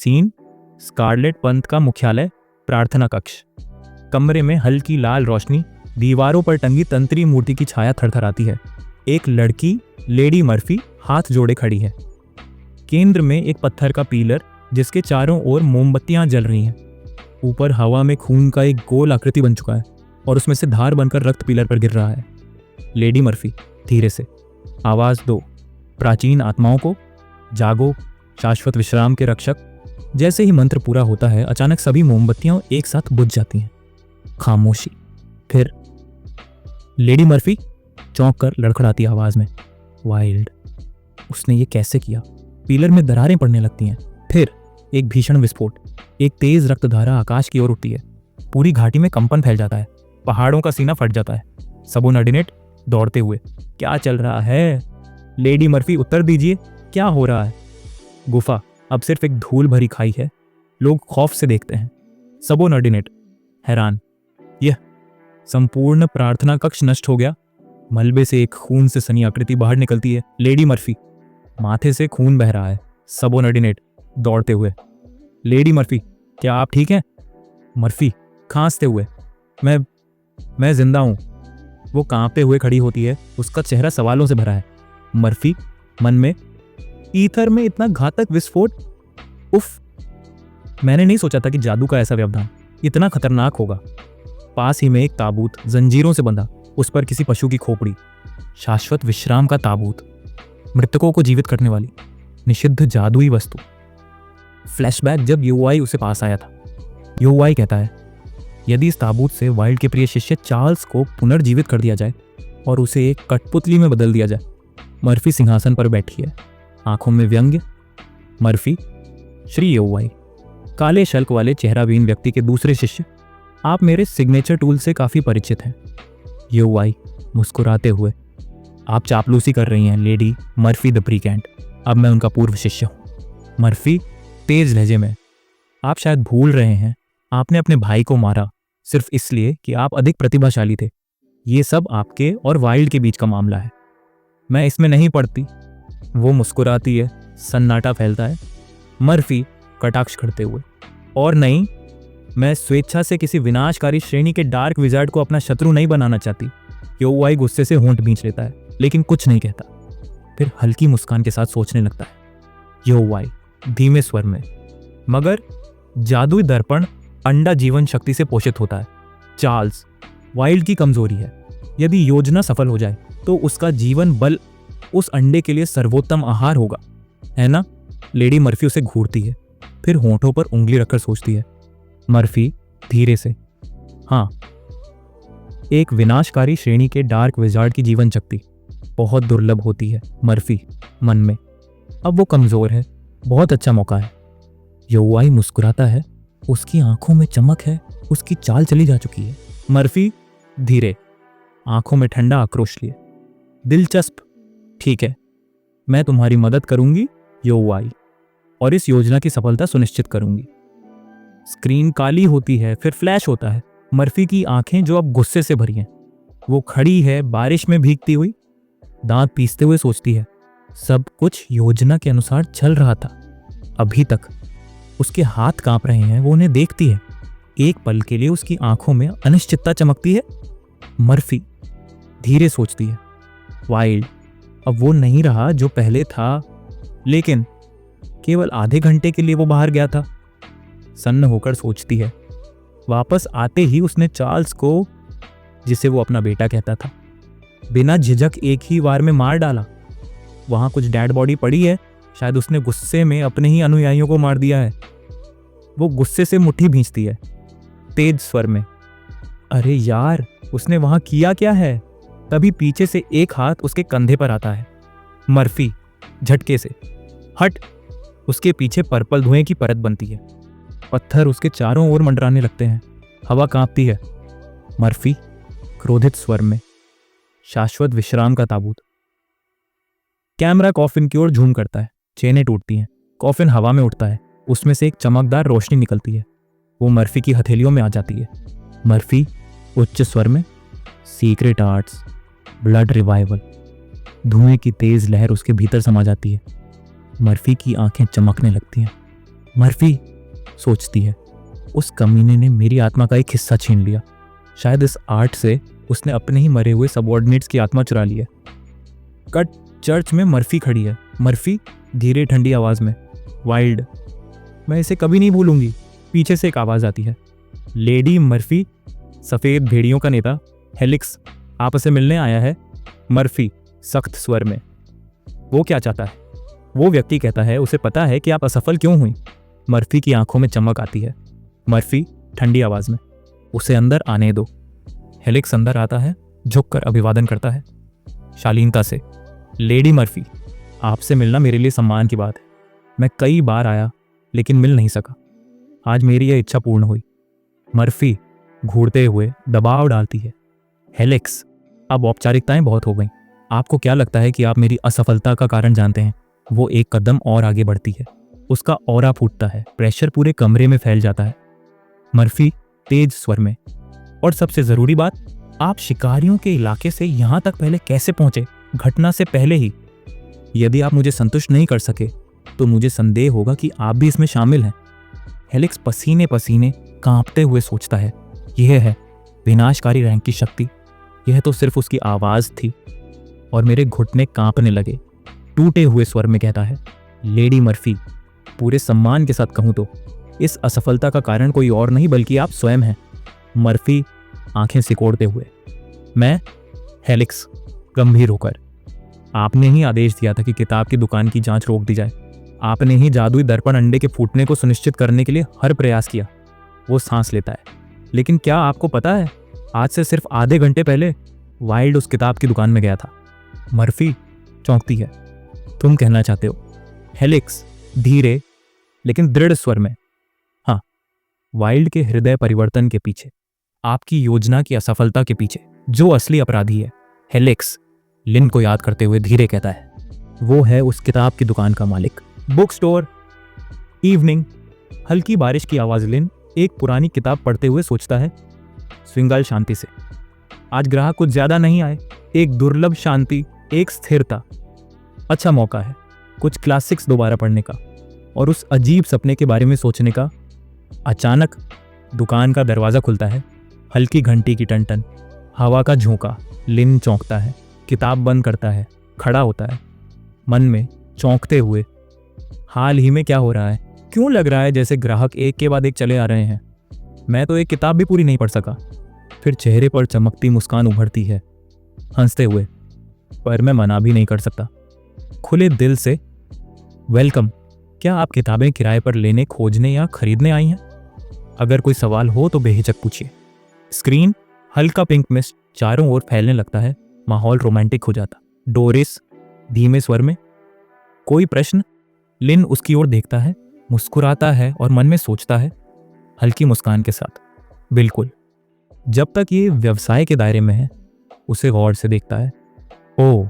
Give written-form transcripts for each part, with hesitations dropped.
Scene Scarlett पंथ का मुख्यालय, प्रार्थना कक्ष। कमरे में हल्की लाल रोशनी, दीवारों पर टंगी तंत्री मूर्ति की छाया थरथराती है। एक लड़की लेडी मर्फी हाथ जोड़े खड़ी है। केंद्र में एक पत्थर का पिलर जिसके चारों ओर मोमबत्तियां जल रही हैं। ऊपर हवा में खून का एक गोल आकृति बन चुका है और उसमें से धार बनकर रक्त पिलर पर गिर रहा है। लेडी मर्फी धीरे से, आवाज दो प्राचीन आत्माओं को, जागो शाश्वत विश्राम के रक्षक। जैसे ही मंत्र पूरा होता है, अचानक सभी मोमबत्तियां एक साथ बुझ जाती हैं। खामोशी। फिर लेडी मर्फी चौंक कर लड़खड़ाती आवाज में, वाइल्ड, उसने ये कैसे किया? पिलर में दरारें पड़ने लगती हैं। फिर एक भीषण विस्फोट, एक तेज रक्तधारा आकाश की ओर उठती है। पूरी घाटी में कंपन फैल जाता है, पहाड़ों का सीना फट जाता है। सबोनॉर्डिनेट दौड़ते हुए, क्या चल रहा है? लेडी मर्फी उत्तर दीजिए, क्या हो रहा है? गुफा अब सिर्फ एक धूल भरी खाई है। लोग खौफ से देखते हैं। सबोनॉर्डिनेट हैरान, यह संपूर्ण प्रार्थना कक्ष नष्ट हो गया। मलबे से एक खून से सनी आकृति बाहर निकलती है। लेडी मर्फी, माथे से खून बह रहा है। सबोनॉर्डिनेट दौड़ते हुए, लेडी मर्फी क्या आप ठीक हैं? मर्फी खांसते हुए, मैं जिंदा हूं। वो कांपते हुए खड़ी होती है, उसका चेहरा सवालों से भरा है। मर्फी मन में, ईथर में इतना घातक विस्फोट, उफ, मैंने नहीं सोचा था कि जादू का ऐसा व्यवधान इतना खतरनाक होगा। पास ही में एक ताबूत, जंजीरों से बंधा, उस पर किसी पशु की खोपड़ी। शाश्वत विश्राम का ताबूत, मृतकों को जीवित करने वाली निषिद्ध जादुई वस्तु। फ्लैशबैक जब यूआई उसे पास आया था। यूआई कहता है, यदि इस ताबूत से वाइल्ड के प्रिय शिष्य चार्ल्स को पुनर्जीवित कर दिया जाए और उसे एक कठपुतली में बदल दिया जाए। मर्फी सिंहासन पर बैठी है, आंखों में व्यंग्य। मर्फी, श्री यूआई, काले शल्क वाले चेहराबीन व्यक्ति के दूसरे शिष्य, आप मेरे सिग्नेचर टूल से काफी परिचित हैं। यूआई मुस्कुराते हुए, आप चापलूसी कर रही हैं लेडी मर्फी द प्रीकेंट, अब मैं उनका पूर्व शिष्य हूं। मर्फी तेज लहजे में, आप शायद भूल रहे हैं, आपने अपने भाई को मारा सिर्फ इसलिए कि आप अधिक प्रतिभाशाली थे। ये सब आपके और वाइल्ड के बीच का मामला है, मैं इसमें नहीं पड़ती। वो मुस्कुराती है, सन्नाटा फैलता है। मर्फी कटाक्ष करते हुए, और नहीं, मैं स्वेच्छा से किसी विनाशकारी श्रेणी के डार्क विजार्ड को अपना शत्रु नहीं बनाना चाहती। यूआई गुस्से से होंठ भींच लेता है, लेकिन कुछ नहीं कहता। फिर हल्की मुस्कान के साथ सोचने लगता है। यूआई धीमे स्वर में, मगर जादुई दर्पण अंडा जीवन शक्ति से पोषित होता है। चार्ल्स वाइल्ड की कमजोरी है। यदि योजना सफल हो जाए तो उसका जीवन बल उस अंडे के लिए सर्वोत्तम आहार होगा, है ना? लेडी मर्फी उसे घूरती है, फिर होंठों पर उंगली रखकर सोचती है। मर्फी धीरे से, हाँ, एक विनाशकारी श्रेणी के डार्क विजार्ड की जीवन शक्ति बहुत दुर्लभ होती है। मर्फी मन में, अब वो कमजोर है, बहुत अच्छा मौका है। यूआई मुस्कुराता है, उसकी आंखों में चमक है, उसकी चाल चली जा चुकी है। मर्फी धीरे, आंखों में ठंडा आक्रोश लिए, दिलचस्प, ठीक है, मैं तुम्हारी मदद करूंगी यूआई, और इस योजना की सफलता सुनिश्चित करूंगी। स्क्रीन काली होती है, फिर फ्लैश होता है। मर्फी की आंखें जो अब गुस्से से भरी हैं, वो खड़ी है बारिश में भीगती हुई, दांत पीसते हुए सोचती है, सब कुछ योजना के अनुसार चल रहा था अभी तक। उसके हाथ कांप रहे हैं, वो उन्हें देखती है। एक पल के लिए उसकी आंखों में अनिश्चितता चमकती है। मर्फी धीरे सोचती है, वाइल्ड अब वो नहीं रहा जो पहले था, लेकिन केवल आधे घंटे के लिए वो बाहर गया था। सन्न होकर सोचती है, वापस आते ही उसने चार्ल्स को, जिसे वो अपना बेटा कहता था, बिना झिझक एक ही वार में मार डाला। वहां कुछ डेड बॉडी पड़ी है, शायद उसने गुस्से में अपने ही अनुयायियों को मार दिया है। वो गुस्से से मुट्ठी भींचती है, तेज स्वर में, अरे यार, उसने वहां किया क्या है? तभी पीछे से एक हाथ उसके कंधे पर आता है। मर्फी झटके से, हट। उसके पीछे पर्पल धुएं की परत बनती है। पत्थर उसके चारों ओर मंडराने लगते हैं, हवा कांपती है। मर्फी क्रोधित स्वर में, शाश्वत विश्राम का ताबूत। कैमरा कॉफिन की ओर झूम करता है, चेनें टूटती हैं, कॉफिन हवा में उठता है, उसमें से एक चमकदार रोशनी निकलती है, वो मर्फी की हथेलियों में आ जाती है। मर्फी उच्च स्वर में, सीक्रेट आर्ट्स, ब्लड रिवाइवल। धुएं की तेज लहर उसके भीतर समा जाती है। मर्फी की आंखें चमकने लगती हैं। मर्फी सोचती है, उस कमीने ने मेरी आत्मा का एक हिस्सा छीन लिया। शायद इस आर्ट से उसने अपने ही मरे हुए सबऑर्डिनेट्स की आत्मा चुरा ली है। कट, चर्च में मर्फी खड़ी है। मर्फी धीरे ठंडी आवाज में, वाइल्ड, मैं इसे कभी नहीं भूलूंगी। पीछे से एक आवाज आती है, लेडी मर्फी, सफेद भेड़ियों का नेता, हेलिक्स आपसे मिलने आया है। मर्फी सख्त स्वर में, वो क्या चाहता है? वो व्यक्ति कहता है, उसे पता है कि आप असफल क्यों हुई। मर्फी की आंखों में चमक आती है। मर्फी ठंडी आवाज में, उसे अंदर आने दो। हेलिक्स अंदर आता है, झुककर अभिवादन करता है शालीनता से। लेडी मर्फी, आपसे मिलना मेरे लिए सम्मान की बात है। मैं कई बार आया लेकिन मिल नहीं सका। आज मेरी यह इच्छा पूर्ण हुई। मर्फी घूरते हुए दबाव डालती है, हेलिक्स अब औपचारिकताएं बहुत हो गईं। आपको क्या लगता है कि आप मेरी असफलता का कारण जानते हैं? वो एक कदम और आगे बढ़ती है। उसका ऑरा फूटता है, प्रेशर पूरे कमरे में फैल जाता है। मर्फी तेज स्वर में, और सबसे जरूरी बात, आप शिकारियों के इलाके से यहां तक पहले कैसे पहुंचे? घटना से पहले ही। यदि आप मुझे संतुष्ट नहीं कर सके तो मुझे संदेह होगा कि आप भी इसमें शामिल हैं। हेलिक्स पसीने पसीने कांपते हुए सोचता है, यह है विनाशकारी रैंक की शक्ति। यह तो सिर्फ उसकी आवाज थी। और मेरे घुटने कांपने लगे। टूटे हुए स्वर में कहता है, लेडी मर्फी, पूरे सम्मान के साथ कहूं तो इस असफलता का कारण कोई और नहीं बल्कि आप स्वयं हैं। मर्फी आंखें सिकोड़ते हुए, मैं? हेलिक्स गंभीर होकर, आपने ही आदेश दिया था कि किताब की दुकान की जांच रोक दी जाए। आपने ही जादुई दर्पण अंडे के फूटने को सुनिश्चित करने के लिए हर प्रयास किया। वो सांस लेता है, लेकिन क्या आपको पता है, आज से सिर्फ आधे घंटे पहले वाइल्ड उस किताब की दुकान में गया था। मर्फी चौंकती है, तुम कहना चाहते हो? हेलिक्स धीरे लेकिन दृढ़ स्वर में, हाँ, वाइल्ड के हृदय परिवर्तन के पीछे, आपकी योजना की असफलता के पीछे जो असली अपराधी है, हेलिक्स लिन को याद करते हुए धीरे कहता है, वो है उस किताब की दुकान का मालिक। बुक स्टोर, इवनिंग, हल्की बारिश की आवाज। लिन एक पुरानी किताब पढ़ते हुए सोचता है, स्विंगाल शांति से, आज ग्राहक कुछ ज्यादा नहीं आए। एक दुर्लभ शांति, एक स्थिरता। अच्छा मौका है कुछ क्लासिक्स दोबारा पढ़ने का और उस अजीब सपने के बारे में सोचने का। अचानक दुकान का दरवाजा खुलता है, हल्की घंटी की टन-टन, हवा का झोंका। लिन चौंकता है, किताब बंद करता है, खड़ा होता है, मन में चौंकते हुए, हाल ही में क्या हो रहा है? क्यों लग रहा है जैसे ग्राहक एक के बाद एक चले आ रहे हैं? मैं तो एक किताब भी पूरी नहीं पढ़ सका। फिर चेहरे पर चमकती मुस्कान उभरती है, हंसते हुए, पर मैं मना भी नहीं कर सकता। खुले दिल से, वेलकम, क्या आप किताबें किराए पर लेने, खोजने या खरीदने आई हैं? अगर कोई सवाल हो तो बेहिचक पूछिए। स्क्रीन हल्का पिंक मिस्ट चारों ओर फैलने लगता है, माहौल रोमांटिक हो जाता। डोरिस धीमे स्वर में, कोई प्रश्न? लिन उसकी ओर देखता है, मुस्कुराता है और मन में सोचता है, हल्की मुस्कान के साथ, बिल्कुल। जब तक ये व्यवसाय के दायरे में है, उसे गौर से देखता है। ओह,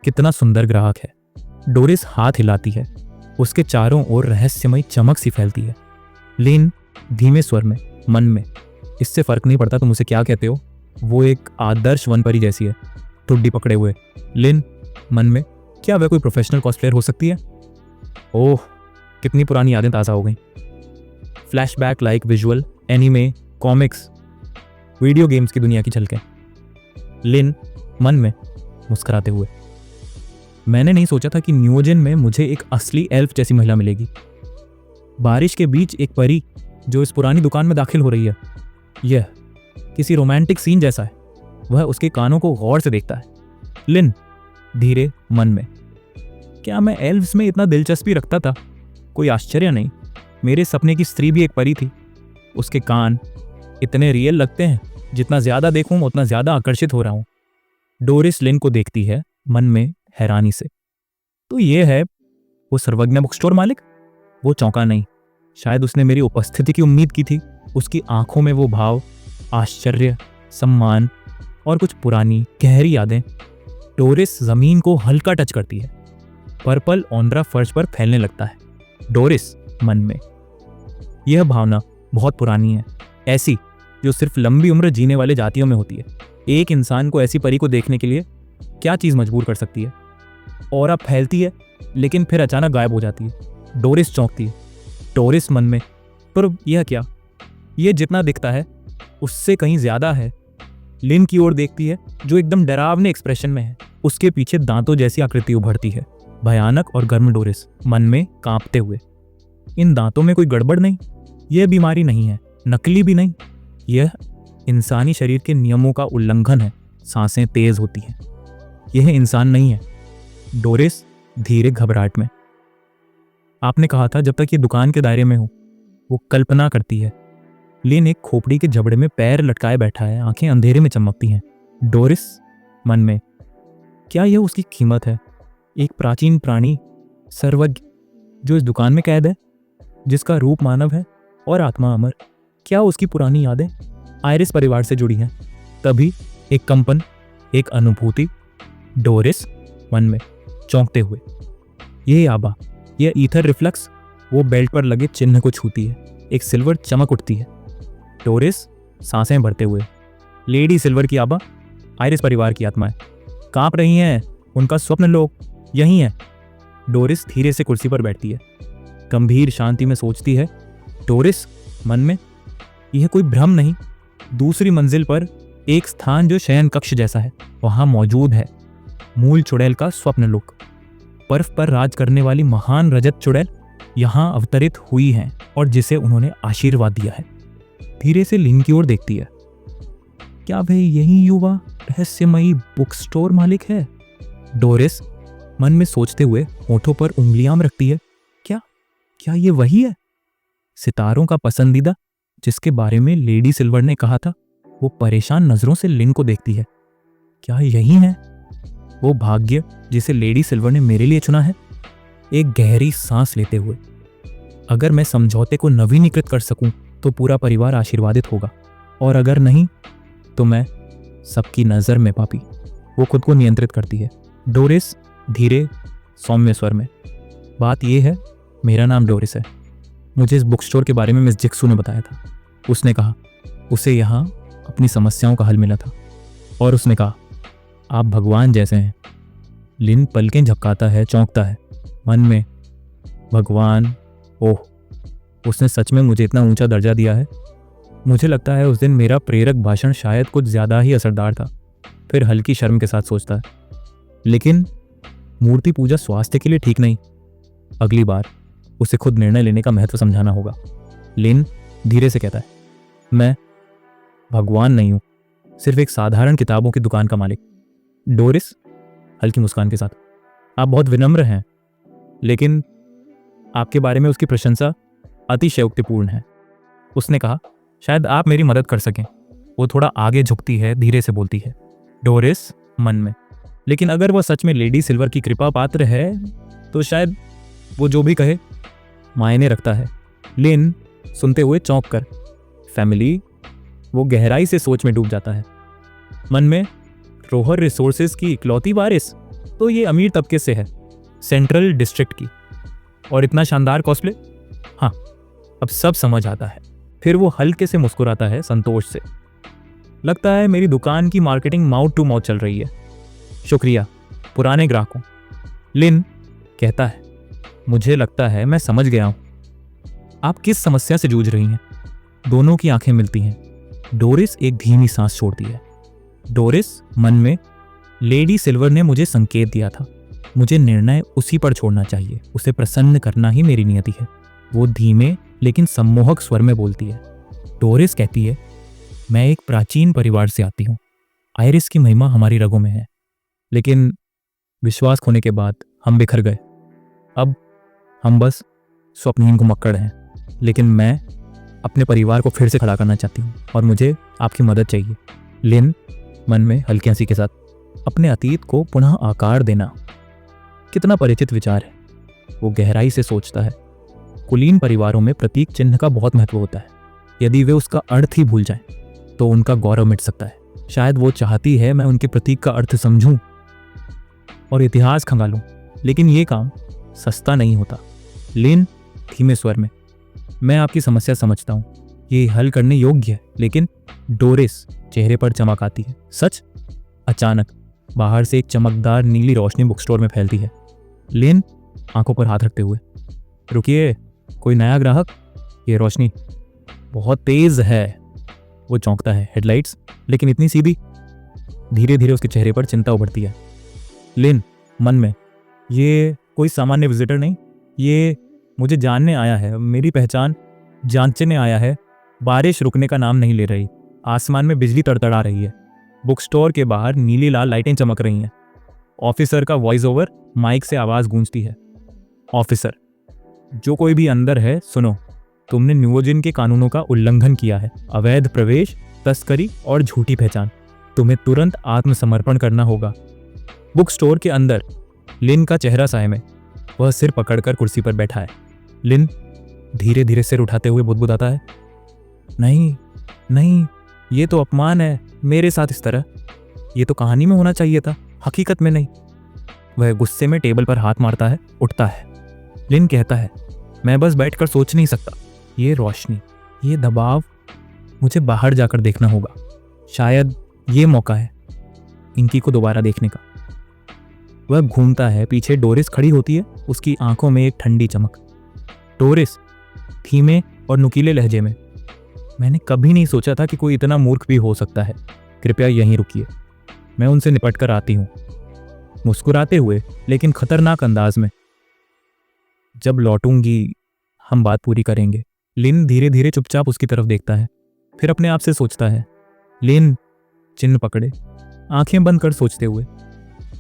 कितना सुंदर ग्राहक है। डोरिस हाथ हिलाती है, उसके चारों ओर रहस्यमयी चमक सी फैलती है। लिन धीमे स्वर में, मन में, इससे फर्क नहीं पड़ता तुम उसे क्या कहते हो, वो एक आदर्श वनपरी जैसी है। ठुड्डी पकड़े हुए, लिन मन में, क्या वह कोई प्रोफेशनल कॉस्प्लेयर हो सकती है? ओह, कितनी पुरानी यादें ताज़ा हो गई। Flashback like visual, anime, comics, video games की दुनिया की झलकें। लिन मन में मुस्कुराते हुए, मैंने नहीं सोचा था कि न्यूजेन में मुझे एक असली एल्फ जैसी महिला मिलेगी। बारिश के बीच एक परी जो इस पुरानी दुकान में दाखिल हो रही है, यह किसी रोमांटिक सीन जैसा है। वह उसके कानों को गौर से देखता है। लिन धीरे मन में, क्या मैं एल्व्स में इतना दिलचस्पी रखता था? कोई आश्चर्य नहीं, मेरे सपने की स्त्री भी एक परी थी। उसके कान इतने रियल लगते हैं, जितना ज्यादा देखूं उतना ज्यादा आकर्षित हो रहा हूं। डोरिस लिन को देखती है, मन में हैरानी से। तो ये है वो सर्वज्ञ बुक स्टोर मालिक? वो चौंका नहीं, शायद उसने मेरी उपस्थिति की उम्मीद की थी। उसकी आंखों में वो भाव, आश्चर्य, सम्मान और कुछ पुरानी गहरी यादें। डोरिस जमीन को हल्का टच करती है, पर्पल ओंड्रा फर्श पर फैलने लगता है। डोरिस मन में, यह भावना बहुत पुरानी है, ऐसी जो सिर्फ लंबी उम्र जीने वाले जातियों में होती है। एक इंसान को ऐसी परी को देखने के लिए क्या चीज़ मजबूर कर सकती है? और अब फैलती है लेकिन फिर अचानक गायब हो जाती है। डोरिस चौंकती है, डोरिस मन में, पर यह क्या, यह जितना दिखता है उससे कहीं ज्यादा है। लिन की ओर देखती है जो एकदम डरावने एक्सप्रेशन में है। उसके पीछे दांतों जैसी आकृति उभरती है, भयानक और गर्म। डोरिस मन में कांपते हुए, इन दांतों में कोई गड़बड़ नहीं, यह बीमारी नहीं है, नकली भी नहीं, यह इंसानी शरीर के नियमों का उल्लंघन है। सांसें तेज होती हैं, यह इंसान नहीं है। डोरिस धीरे घबराहट में, आपने कहा था जब तक ये दुकान के दायरे में हो। वो कल्पना करती है लिन एक खोपड़ी के जबड़े में पैर लटकाए बैठा है, आंखें अंधेरे में चमकती हैं। डोरिस मन में, क्या यह उसकी कीमत है? एक प्राचीन प्राणी, सर्वज्ञ, जो इस दुकान में कैद है, जिसका रूप मानव है और आत्मा अमर। क्या उसकी पुरानी यादें आयरिस परिवार से जुड़ी हैं? तभी एक कंपन, एक अनुभूति। डोरिस मन में चौंकते हुए, ये आबा, यह ईथर रिफ्लक्स, वो बेल्ट पर लगे चिन्ह को छूती है। एक सिल्वर चमक उठती है। डोरिस सांसें भरते हुए, लेडी सिल्वर की आबा, आयरिस परिवार की आत्माएं कांप रही हैं, उनका स्वप्न लोक यही है। डोरिस धीरे से कुर्सी पर बैठती है, गंभीर शांति में सोचती है। डोरिस मन में, यह कोई भ्रम नहीं, दूसरी मंजिल पर एक स्थान जो शयन कक्ष जैसा है वहां मौजूद है। मूल चुड़ैल का स्वप्न लोक, बर्फ पर राज करने वाली महान रजत चुड़ैल यहां अवतरित हुई है और जिसे उन्होंने आशीर्वाद दिया है। धीरे से लिन की ओर देखती है, क्या वह यही युवा रहस्यमयी बुक स्टोर मालिक है? डोरिस मन में सोचते हुए होठों पर उंगलियां रखती है, क्या ये वही है? सितारों का पसंदीदा, जिसके बारे में लेडी सिल्वर ने कहा था। वो परेशान नजरों से लिन को देखती है, क्या यही है वो भाग्य जिसे लेडी सिल्वर ने मेरे लिए चुना है? एक गहरी सांस लेते हुए, अगर मैं समझौते को नवीनीकृत कर सकूं तो पूरा परिवार आशीर्वादित होगा, और अगर नहीं तो मैं सबकी नजर में पापी। वो खुद को नियंत्रित करती है। डोरिस धीरे सौम्य स्वर में, बात यह है, मेरा नाम डोरिस है। मुझे इस बुक स्टोर के बारे में मिस जिक्सू ने बताया था। उसने कहा उसे यहाँ अपनी समस्याओं का हल मिला था, और उसने कहा आप भगवान जैसे हैं। लिन पलकें झपकाता है, चौंकता है मन में, भगवान, ओह, उसने सच में मुझे इतना ऊंचा दर्जा दिया है। मुझे लगता है उस दिन मेरा प्रेरक भाषण शायद कुछ ज़्यादा ही असरदार था। फिर हल्की शर्म के साथ सोचता है, लेकिन मूर्ति पूजा स्वास्थ्य के लिए ठीक नहीं। अगली बार उसे खुद निर्णय लेने का महत्व समझाना होगा। लिन धीरे से कहता है, मैं भगवान नहीं हूं, सिर्फ एक साधारण किताबों की दुकान का मालिक। डोरिस हल्की मुस्कान के साथ, आप बहुत विनम्र हैं, लेकिन आपके बारे में उसकी प्रशंसा अतिशयोक्तिपूर्ण है। उसने कहा, शायद आप मेरी मदद कर सकें। वो थोड़ा आगे झुकती है, धीरे से बोलती है। डोरिस मन में, लेकिन अगर वह सच में लेडी सिल्वर की कृपा पात्र है तो शायद वो जो भी कहे मायने रखता है। लिन सुनते हुए चौंक कर, फैमिली, वो गहराई से सोच में डूब जाता है। मन में, रोहर रिसोर्सेज की इकलौती वारिस तो ये अमीर तबके से है, सेंट्रल डिस्ट्रिक्ट की, और इतना शानदार कॉस्प्ले। हाँ, अब सब समझ आता है। फिर वो हल्के से मुस्कुराता है संतोष से। लगता है मेरी दुकान की मार्केटिंग माउथ टू माउथ चल रही है। शुक्रिया पुराने ग्राहकों। लिन कहता है, मुझे लगता है मैं समझ गया हूं आप किस समस्या से जूझ रही हैं। दोनों की आंखें मिलती हैं। डोरिस एक धीमी सांस छोड़ती है। डोरिस मन में, लेडी सिल्वर ने मुझे संकेत दिया था, मुझे निर्णय उसी पर छोड़ना चाहिए, उसे प्रसन्न करना ही मेरी नियति है। वो धीमे लेकिन सम्मोहक स्वर में बोलती है। डोरिस कहती है, मैं एक प्राचीन परिवार से आती हूँ, आयरिस की महिमा हमारी रगों में है, लेकिन विश्वास खोने के बाद हम बिखर गए। अब हम बस स्वप्नहीन घुमक्कड़ हैं, लेकिन मैं अपने परिवार को फिर से खड़ा करना चाहती हूँ और मुझे आपकी मदद चाहिए। लिन मन में हल्की हंसी के साथ, अपने अतीत को पुनः आकार देना, कितना परिचित विचार है। वो गहराई से सोचता है, कुलीन परिवारों में प्रतीक चिन्ह का बहुत महत्व होता है। यदि वे उसका अर्थ ही भूल जाएं, तो उनका गौरव मिट सकता है। शायद वो चाहती है मैं उनके प्रतीक का अर्थ समझूं और इतिहास खंगालूं, लेकिन ये काम सस्ता नहीं होता। लिन धीमे स्वर में, मैं आपकी समस्या समझता हूं, ये हल करने योग्य है, लेकिन डोरिस चेहरे पर चमक आती है। सच? अचानक बाहर से एक चमकदार नीली रोशनी बुक स्टोर में फैलती है। लिन आंखों पर हाथ रखते हुए, रुकिए, कोई नया ग्राहक? ये रोशनी बहुत तेज है। वो चौंकता है। हेडलाइट्स, लेकिन इतनी सीधी। धीरे धीरे उसके चेहरे पर चिंता उभरती है। लिन मन में, ये कोई सामान्य विजिटर नहीं, ये मुझे जानने आया है, मेरी पहचान जांचने आया है। बारिश रुकने का नाम नहीं ले रही। आसमान में बिजली तड़तड़ा रही है। बुक स्टोर के बाहर नीली लाल लाइटें चमक रही हैं। ऑफिसर का वॉइस ओवर माइक से आवाज गूंजती है। ऑफिसर, जो कोई भी अंदर है, सुनो। तुमने न्यूओजिन के कानूनों का उल्लंघन किया है। अवैध प्रवेश, तस्करी और झूठी पहचान। तुम्हें तुरंत आत्मसमर्पण करना होगा। बुक स्टोर के अंदर लिन का चेहरा साए में। वह सिर पकड़कर कुर्सी पर बैठा है। लिन धीरे धीरे सिर उठाते हुए बुदबुदाता है, नहीं नहीं, ये तो अपमान है मेरे साथ इस तरह। ये तो कहानी में होना चाहिए था, हकीकत में नहीं। वह गुस्से में टेबल पर हाथ मारता है, उठता है। लिन कहता है, मैं बस बैठकर सोच नहीं सकता। ये रोशनी, ये दबाव, मुझे बाहर जाकर देखना होगा। शायद ये मौका है इनकी को दोबारा देखने का। वह घूमता है। पीछे डोरिस खड़ी होती है, उसकी आंखों में एक ठंडी चमक। डोरिस धीमे और नुकीले लहजे में, मैंने कभी नहीं सोचा था कि कोई इतना मूर्ख भी हो सकता है। कृपया यहीं रुकिए, मैं उनसे निपट कर आती हूँ। मुस्कुराते हुए लेकिन खतरनाक अंदाज में, जब लौटूंगी हम बात पूरी करेंगे। लिन धीरे धीरे चुपचाप उसकी तरफ देखता है, फिर अपने आप से सोचता है। लिन चिन्ह पकड़े, आंखें बंद कर सोचते हुए,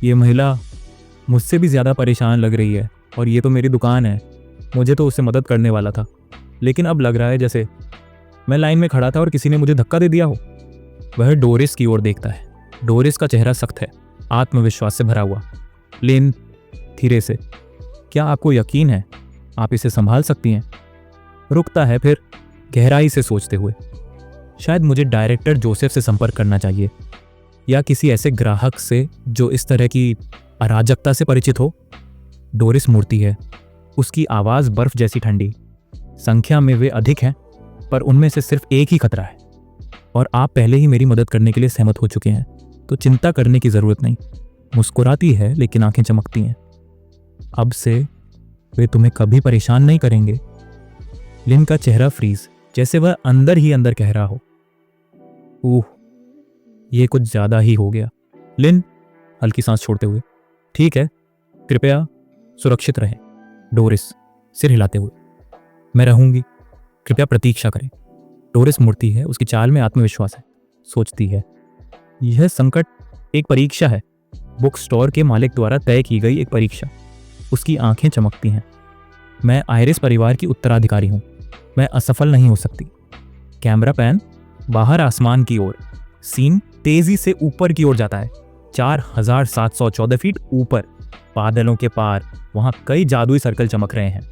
ये महिला मुझसे भी ज्यादा परेशान लग रही है, और ये तो मेरी दुकान है। मुझे तो उससे मदद करने वाला था, लेकिन अब लग रहा है जैसे मैं लाइन में खड़ा था और किसी ने मुझे धक्का दे दिया हो। वह डोरिस की ओर देखता है। डोरिस का चेहरा सख्त है, आत्मविश्वास से भरा हुआ। लिन धीरे से, क्या आपको यकीन है आप इसे संभाल सकती हैं? रुकता है, फिर गहराई से सोचते हुए, शायद मुझे डायरेक्टर जोसेफ से संपर्क करना चाहिए, या किसी ऐसे ग्राहक से जो इस तरह की अराजकता से परिचित हो। डोरिस मूर्ति है, उसकी आवाज़ बर्फ जैसी ठंडी। संख्या में वे अधिक हैं, पर उनमें से सिर्फ एक ही खतरा है, और आप पहले ही मेरी मदद करने के लिए सहमत हो चुके हैं, तो चिंता करने की ज़रूरत नहीं। मुस्कुराती है, लेकिन आंखें चमकती हैं। अब से वे तुम्हें कभी परेशान नहीं करेंगे। लिन का चेहरा फ्रीज, जैसे वह अंदर ही अंदर कह रहा हो, ओह ये कुछ ज़्यादा ही हो गया। लिन हल्की सांस छोड़ते हुए, ठीक है, कृपया सुरक्षित रहें। डोरिस सिर हिलाते हुए, मैं रहूंगी, कृपया प्रतीक्षा करें। डोरिस मुड़ती है, उसकी चाल में आत्मविश्वास है। सोचती है, यह संकट एक परीक्षा है, बुक स्टोर के मालिक द्वारा तय की गई एक परीक्षा। उसकी आंखें चमकती हैं। मैं आयरिस परिवार की उत्तराधिकारी हूं, मैं असफल नहीं हो सकती। कैमरा पैन बाहर आसमान की ओर। सीन तेजी से ऊपर की ओर जाता है, 4714 फीट ऊपर, बादलों के पार। वहां कई जादुई सर्कल चमक रहे हैं।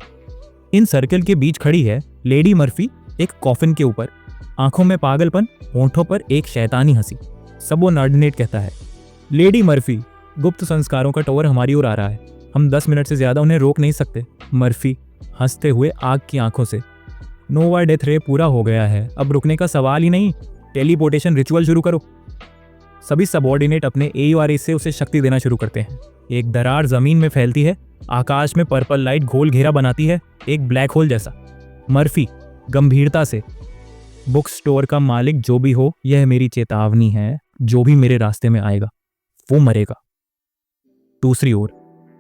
इन सर्कल के बीच खड़ी है लेडी मर्फी, एक कॉफिन के ऊपर, आंखों में पागलपन, होंठों पर एक शैतानी हंसी। सबोर्डिनेट कहता है, लेडी मर्फी, गुप्त संस्कारों का टॉवर हमारी ओर आ रहा है, हम 10 मिनट से ज्यादा उन्हें रोक नहीं सकते। मर्फी हंसते हुए आग की आंखों से, नोवा डेथ रे पूरा हो गया है, अब रुकने का सवाल ही नहीं, टेलीपोर्टेशन रिचुअल शुरू करो। सभी सबॉर्डिनेट अपने AURA से उसे शक्ति देना शुरू करते हैं। एक दरार जमीन में फैलती है, आकाश में पर्पल लाइट घोल घेरा बनाती है, एक ब्लैक होल जैसा। मर्फी गंभीरता से, बुक स्टोर का मालिक जो भी हो, यह मेरी चेतावनी है, जो भी मेरे रास्ते में आएगा वो मरेगा। दूसरी ओर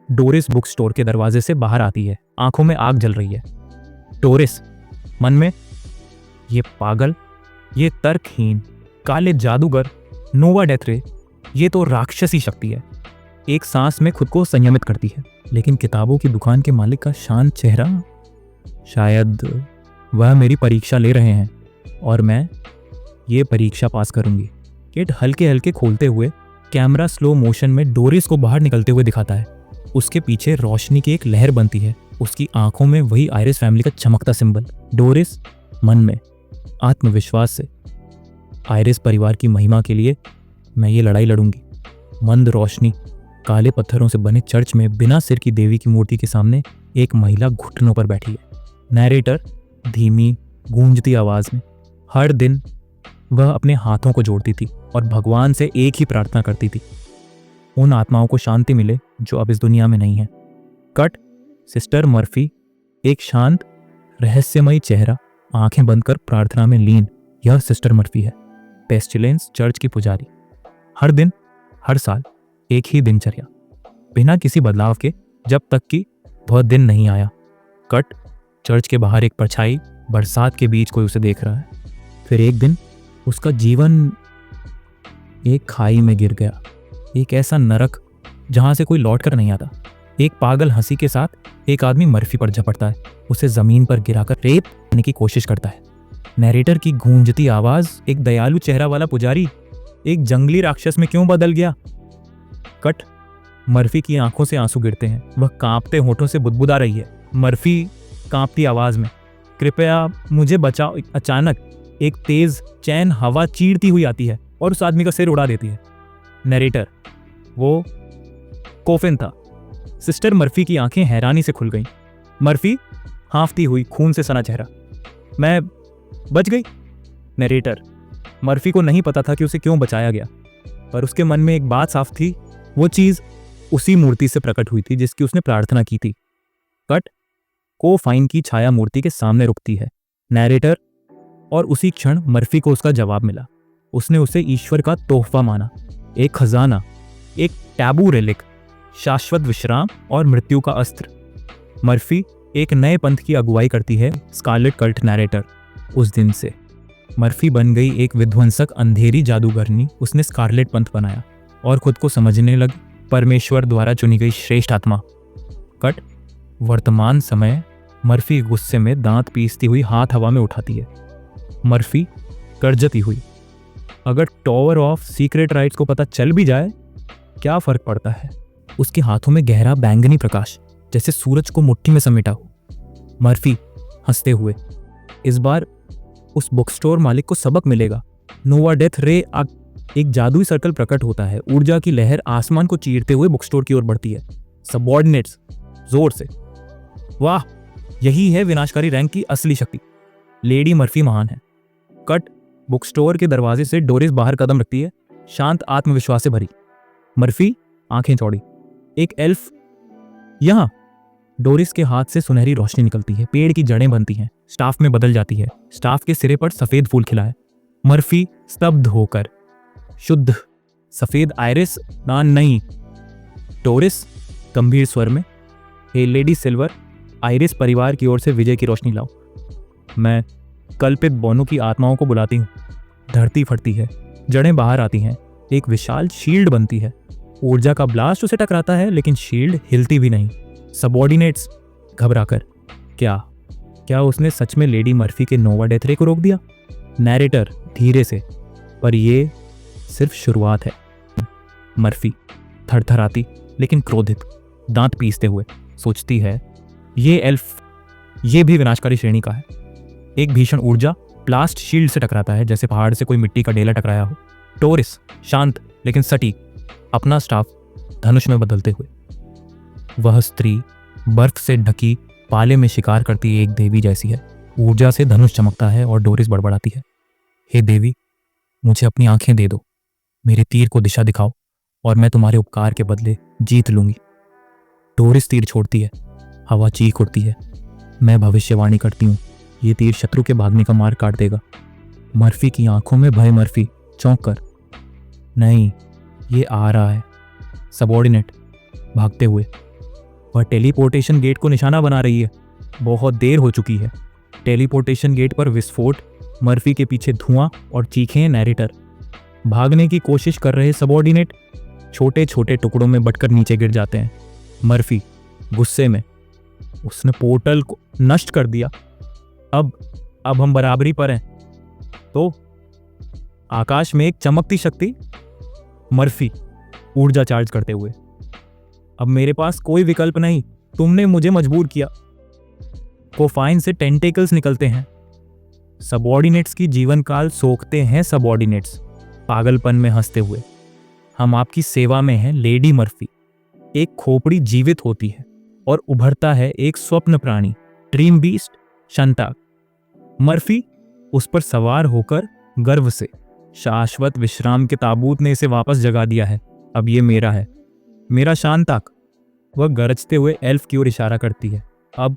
डोरिस बुक स्टोर के दरवाजे से बाहर आती है, आंखों में आग जल रही है। डोरिस मन में, ये पागल, ये तर्कहीन काले जादूगर नोवा डेथ रे, ये तो राक्षसी शक्ति है। एक सांस में खुद को संयमित करती है, लेकिन किताबों की दुकान के मालिक का शांत चेहरा, शायद वह मेरी परीक्षा ले रहे हैं और मैं ये परीक्षा पास करूंगी। गेट हल्के हल्के खोलते हुए कैमरा स्लो मोशन में डोरिस को बाहर निकलते हुए दिखाता है। उसके पीछे रोशनी की एक लहर बनती है, उसकी आंखों में वही आयरिस फैमिली का चमकता सिंबल। डोरिस मन में आत्मविश्वास से, आयरिस परिवार की महिमा के लिए मैं ये लड़ाई लड़ूंगी। मंद रोशनी, काले पत्थरों से बने चर्च में बिना सिर की देवी की मूर्ति के सामने एक महिला घुटनों पर बैठी है। नैरेटर धीमी गूंजती आवाज में, हर दिन वह अपने हाथों को जोड़ती थी और भगवान से एक ही प्रार्थना करती थी, उन आत्माओं को शांति मिले जो अब इस दुनिया में नहीं है। कट सिस्टर मर्फी एक शांत रहस्यमयी चेहरा, आंखें बंद कर प्रार्थना में लीन, यह सिस्टर मर्फी है, पेस्टिलेंस चर्च की पुजारी। हर दिन, हर साल एक ही दिनचर्या, बिना किसी बदलाव के, जब तक कि वह दिन नहीं आया। कट, चर्च के बाहर एक परछाई, बरसात के बीच कोई उसे देख रहा है। फिर एक दिन उसका जीवन एक खाई में गिर गया, एक ऐसा नरक जहां से कोई लौट कर नहीं आता। एक पागल हंसी के साथ एक आदमी मर्फी पर झपटता है, उसे जमीन पर गिराकर रेप करने की कोशिश करता है। नैरेटर की गूंजती आवाज, एक दयालु चेहरा वाला पुजारी एक जंगली राक्षस में क्यों बदल गया? कट, मर्फी की आंखों से आंसू गिरते हैं, वह कांपते होठों से बुदबुदा रही है। मर्फी कांपती आवाज में, कृपया मुझे बचाओ। अचानक एक तेज चैन हवा चीरती हुई आती है और उस आदमी का सिर उड़ा देती है। नैरेटर, वो कोफिन था। सिस्टर मर्फी की आंखें हैरानी से खुल गईं। मर्फी, हाँफती हुई, खून से सना चेहरा, मैं बच गई। नैरेटर, मर्फी को नहीं पता था कि उसे क्यों बचाया गया, पर उसके मन में एक बात साफ थी, वो चीज उसी मूर्ति से प्रकट हुई थी जिसकी उसने प्रार्थना की थी। कट, कोफाइन की छाया मूर्ति के सामने रुकती है। नैरेटर, और उसी क्षण मर्फी को उसका जवाब मिला। उसने उसे ईश्वर का तोहफा माना, एक खजाना, एक टैबू रेलिक, शाश्वत विश्राम और मृत्यु का अस्त्र। मर्फी एक नए पंथ की अगुवाई करती है, स्कारलेट कल्ट नैरेटर। उस दिन से मर्फी बन गई एक विध्वंसक अंधेरी जादूगरनी। उसने स्कारलेट पंथ बनाया और खुद को समझने लगी परमेश्वर द्वारा चुनी गई श्रेष्ठ आत्मा। कट, वर्तमान समय मर्फी गुस्से में दांत पीसती हुई हाथ हवा में उठाती है। मर्फी गर्जती हुई, अगर टॉवर ऑफ सीक्रेट राइट्स को पता चल भी जाए, क्या फर्क पड़ता है? उसके हाथों में गहरा बैंगनी प्रकाश, जैसे सूरज को मुट्ठी में समेटा हो। मर्फी हंसते हुए, इस बार उस बुक स्टोर मालिक को सबक मिलेगा। नोवा डेथ रे, एक जादुई सर्कल प्रकट होता है, ऊर्जा की लहर आसमान को चीरते हुए बुक स्टोर की ओर बढ़ती है। सबऑर्डिनेट्स जोर से, वाह, यही है विनाशकारी रैंक की असली शक्ति। लेडी मर्फी महान है। कट, बुक स्टोर के दरवाजे से डोरिस बाहर कदम रखती है, शांत आत्मविश्वास से भरी। मर्फी आंखें चौड़ी, एक एल्फ यहां। डोरिस के हाथ से सुनहरी रोशनी निकलती है, पेड़ की जड़ें बनती हैं, स्टाफ में बदल जाती है। स्टाफ के सिरे पर सफेद फूल खिला है। मर्फी स्तब्ध होकर, शुद्ध सफेद आयरिस नान नहीं। डोरिस गंभीर स्वर में, हे लेडी सिल्वर, आयरिस परिवार की ओर से विजय की रोशनी लाओ। मैं कल्पित बोनों की आत्माओं को बुलाती हूँ। धरती फटती है, जड़ें बाहर आती हैं, एक विशाल शील्ड बनती है। ऊर्जा का ब्लास्ट उसे टकराता है, लेकिन शील्ड हिलती भी नहीं। सबऑर्डिनेट्स घबराकर, क्या उसने सच में लेडी मर्फी के नोवा डेथ रे को रोक दिया? नैरेटर धीरे से, पर ये सिर्फ शुरुआत है। मर्फी थरथराती लेकिन क्रोधित, दांत पीसते हुए सोचती है, ये एल्फ, ये भी विनाशकारी श्रेणी का है। एक भीषण ऊर्जा ब्लास्ट शील्ड से टकराता है, जैसे पहाड़ से कोई मिट्टी का ढेला टकराया हो। टोरिस शांत लेकिन सटीक, अपना स्टाफ धनुष में बदलते हुए। वह स्त्री बर्फ से ढकी पाले में शिकार करती एक देवी जैसी है। ऊर्जा से धनुष चमकता है और डोरिस बड़बड़ाती है, हे देवी, मुझे अपनी आंखें दे दो, मेरे तीर को दिशा दिखाओ और मैं तुम्हारे उपकार के बदले जीत लूंगी। डोरिस तीर छोड़ती है, हवा चीख उठती है। मैं भविष्यवाणी करती हूँ, ये तीर शत्रु के भागने का मार्ग काट देगा। मर्फी की आंखों में भय। मर्फी चौंक कर, नहीं, ये आ रहा है। सबऑर्डिनेट भागते हुए, वह टेलीपोर्टेशन गेट को निशाना बना रही है। बहुत देर हो चुकी है। टेलीपोर्टेशन गेट पर विस्फोट, मर्फी के पीछे धुआं और चीखें। नैरेटर भागने की कोशिश कर रहे सबऑर्डिनेट छोटे छोटे टुकड़ों में बटकर नीचे गिर जाते हैं। मर्फी गुस्से में, उसने पोर्टल को नष्ट कर दिया। अब हम बराबरी पर हैं। तो आकाश में एक चमकती शक्ति। मर्फी ऊर्जा चार्ज करते हुए, अब मेरे पास कोई विकल्प नहीं, तुमने मुझे मजबूर किया। कोफाइन से टेंटेकल्स निकलते हैं। सबऑर्डिनेट्स की जीवन काल सोखते हैं। सबऑर्डिनेट्स पागलपन में हंसते हुए, हम आपकी सेवा में हैं लेडी मर्फी। एक खोपड़ी जीवित होती है और उभरता है एक स्वप्न प्राणी, ड्रीम बीस्ट, शंताक। मर्फी उस पर सवार होकर गर्व से, शाश्वत विश्राम के ताबूत ने इसे वापस जगा दिया है, अब ये मेरा है, मेरा शांताक। वह गरजते हुए एल्फ की ओर इशारा करती है। अब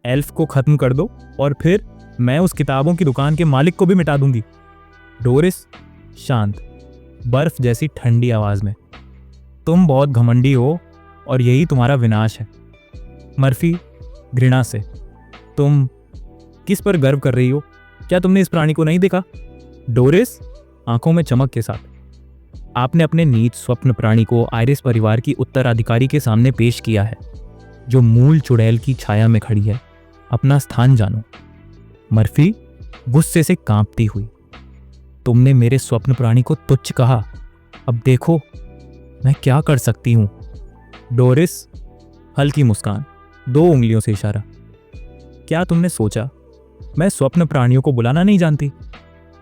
एल्फ को खत्म कर दो और फिर मैं उस किताबों की दुकान के मालिक को भी मिटा दूंगी। डोरिस शांत, बर्फ जैसी ठंडी आवाज में, तुम बहुत घमंडी हो और यही तुम्हारा विनाश है। मर्फी घृणा से, तुम किस पर गर्व कर रही हो? क्या तुमने इस प्राणी को नहीं देखा? डोरिस आंखों में चमक के साथ, आपने अपने नीच स्वप्न प्राणी को आयरिस परिवार की उत्तराधिकारी के सामने पेश किया है, जो मूल चुड़ैल की छाया में खड़ी है। अपना स्थान जानो। मर्फी गुस्से से कांपती हुई, तुमने मेरे स्वप्न प्राणी को तुच्छ कहा, अब देखो मैं क्या कर सकती हूं। डोरिस हल्की मुस्कान, 2 उंगलियों से इशारा, क्या तुमने सोचा मैं स्वप्न प्राणियों को बुलाना नहीं जानती?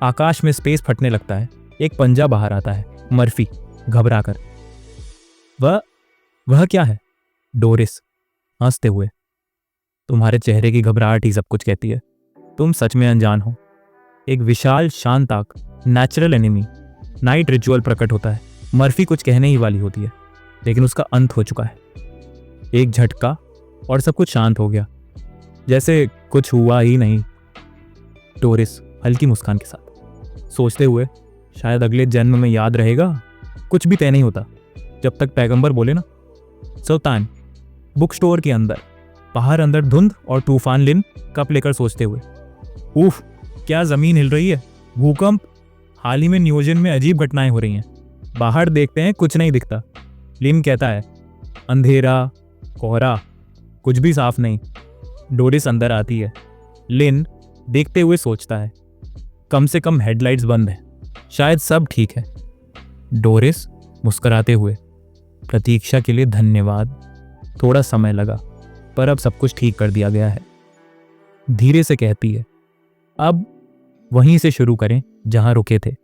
आकाश में स्पेस फटने लगता है, एक पंजा बाहर आता है। मर्फी घबरा कर, वह क्या है? डोरिस हंसते हुए, तुम्हारे चेहरे की घबराहट ही सब कुछ कहती है। तुम सच में अनजान हो। एक विशाल शांत आंख, नेचुरल एनिमी, नाइट रिचुअल प्रकट होता है। मर्फी कुछ कहने ही वाली होती है, लेकिन उसका अंत हो चुका है। एक झटका और सब कुछ शांत हो गया, जैसे कुछ हुआ ही नहीं। डोरिस हल्की मुस्कान के साथ, सोचते हुए, शायद अगले जन्म में याद रहेगा। कुछ भी तय नहीं होता जब तक पैगंबर बोले ना। सुल्तान बुक स्टोर के अंदर, बाहर अंदर धुंध और तूफान। लिन कप लेकर सोचते हुए, उफ, क्या जमीन हिल रही है, भूकंप। हाल ही में नियोजन में अजीब घटनाएं हो रही हैं। बाहर देखते हैं, कुछ नहीं दिखता। लिन कहता है, अंधेरा, कोहरा, कुछ भी साफ नहीं। डोरिस अंदर आती है। लिन देखते हुए सोचता है, कम से कम हेडलाइट्स बंद हैं, शायद सब ठीक है। डोरिस मुस्कुराते हुए, प्रतीक्षा के लिए धन्यवाद। थोड़ा समय लगा, पर अब सब कुछ ठीक कर दिया गया है। धीरे से कहती है, अब वहीं से शुरू करें जहां रुके थे।